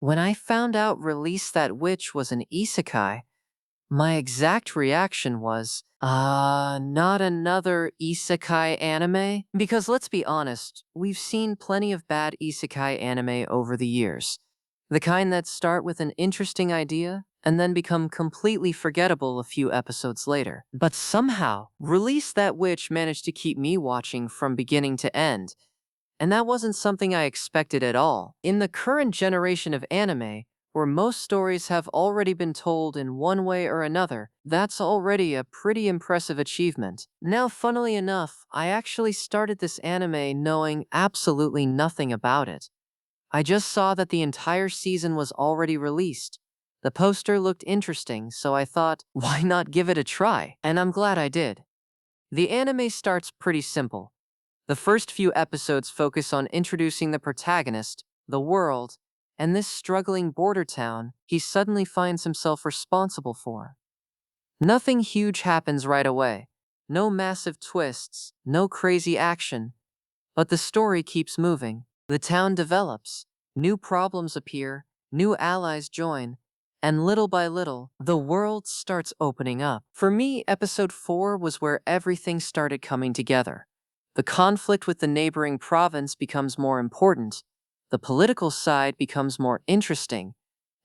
When I found out Release That Witch was an isekai, my exact reaction was, not another isekai anime? Because let's be honest, we've seen plenty of bad isekai anime over the years. The kind that start with an interesting idea and then become completely forgettable a few episodes later. But somehow, Release That Witch managed to keep me watching from beginning to end, and that wasn't something I expected at all. In the current generation of anime, where most stories have already been told in one way or another, that's already a pretty impressive achievement. Now, funnily enough, I actually started this anime knowing absolutely nothing about it. I just saw that the entire season was already released. The poster looked interesting, so I thought, why not give it a try? And I'm glad I did. The anime starts pretty simple. The first few episodes focus on introducing the protagonist, the world, and this struggling border town he suddenly finds himself responsible for. Nothing huge happens right away. No massive twists, no crazy action. But the story keeps moving. The town develops. New problems appear, new allies join, and little by little, the world starts opening up. For me, episode 4 was where everything started coming together. The conflict with the neighboring province becomes more important, the political side becomes more interesting,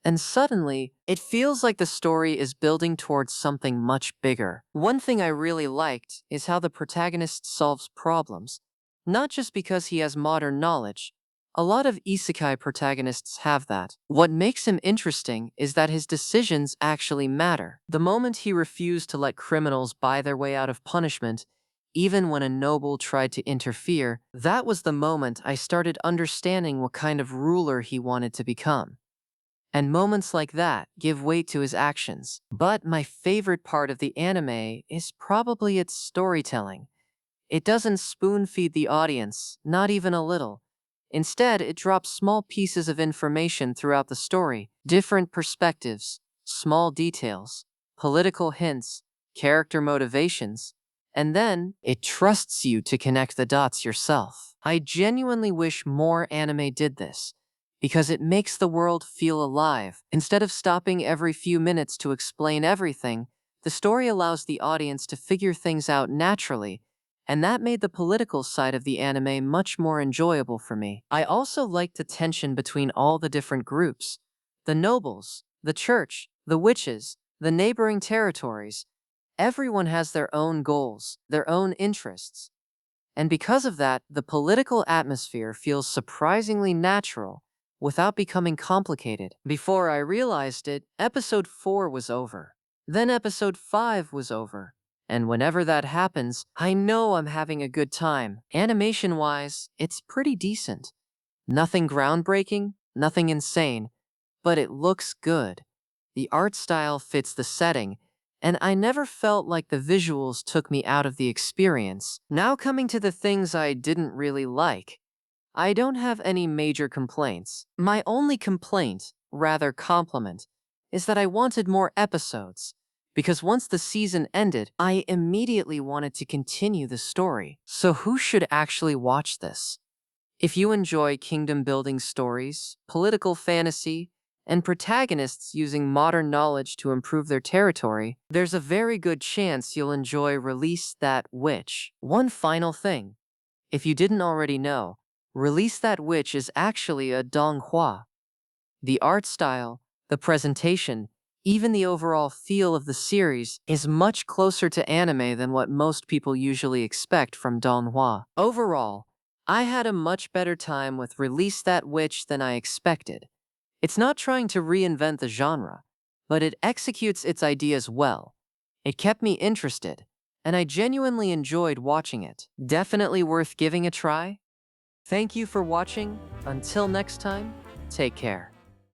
and suddenly, it feels like the story is building towards something much bigger. One thing I really liked is how the protagonist solves problems, not just because he has modern knowledge. A lot of isekai protagonists have that. What makes him interesting is that his decisions actually matter. The moment he refused to let criminals buy their way out of punishment, even when a noble tried to interfere, that was the moment I started understanding what kind of ruler he wanted to become. And moments like that give weight to his actions. But my favorite part of the anime is probably its storytelling. It doesn't spoon-feed the audience, not even a little. Instead, it drops small pieces of information throughout the story, different perspectives, small details, political hints, character motivations, and then it trusts you to connect the dots yourself. I genuinely wish more anime did this, because it makes the world feel alive. Instead of stopping every few minutes to explain everything, the story allows the audience to figure things out naturally, and that made the political side of the anime much more enjoyable for me. I also liked the tension between all the different groups. The nobles, the church, the witches, the neighboring territories. Everyone has their own goals, their own interests. And because of that, the political atmosphere feels surprisingly natural without becoming complicated. Before I realized it, episode 4 was over. Then episode 5 was over. And whenever that happens, I know I'm having a good time. Animation-wise, it's pretty decent. Nothing groundbreaking, nothing insane, but it looks good. The art style fits the setting, and I never felt like the visuals took me out of the experience. Now coming to the things I didn't really like. I don't have any major complaints. My only complaint, rather compliment, is that I wanted more episodes, because once the season ended, I immediately wanted to continue the story. So who should actually watch this? If you enjoy kingdom-building stories, political fantasy, and protagonists using modern knowledge to improve their territory, there's a very good chance you'll enjoy Release That Witch. One final thing. If you didn't already know, Release That Witch is actually a Donghua. The art style, the presentation, even the overall feel of the series is much closer to anime than what most people usually expect from Donghua. Overall, I had a much better time with Release That Witch than I expected. It's not trying to reinvent the genre, but it executes its ideas well. It kept me interested, and I genuinely enjoyed watching it. Definitely worth giving a try. Thank you for watching. Until next time, take care.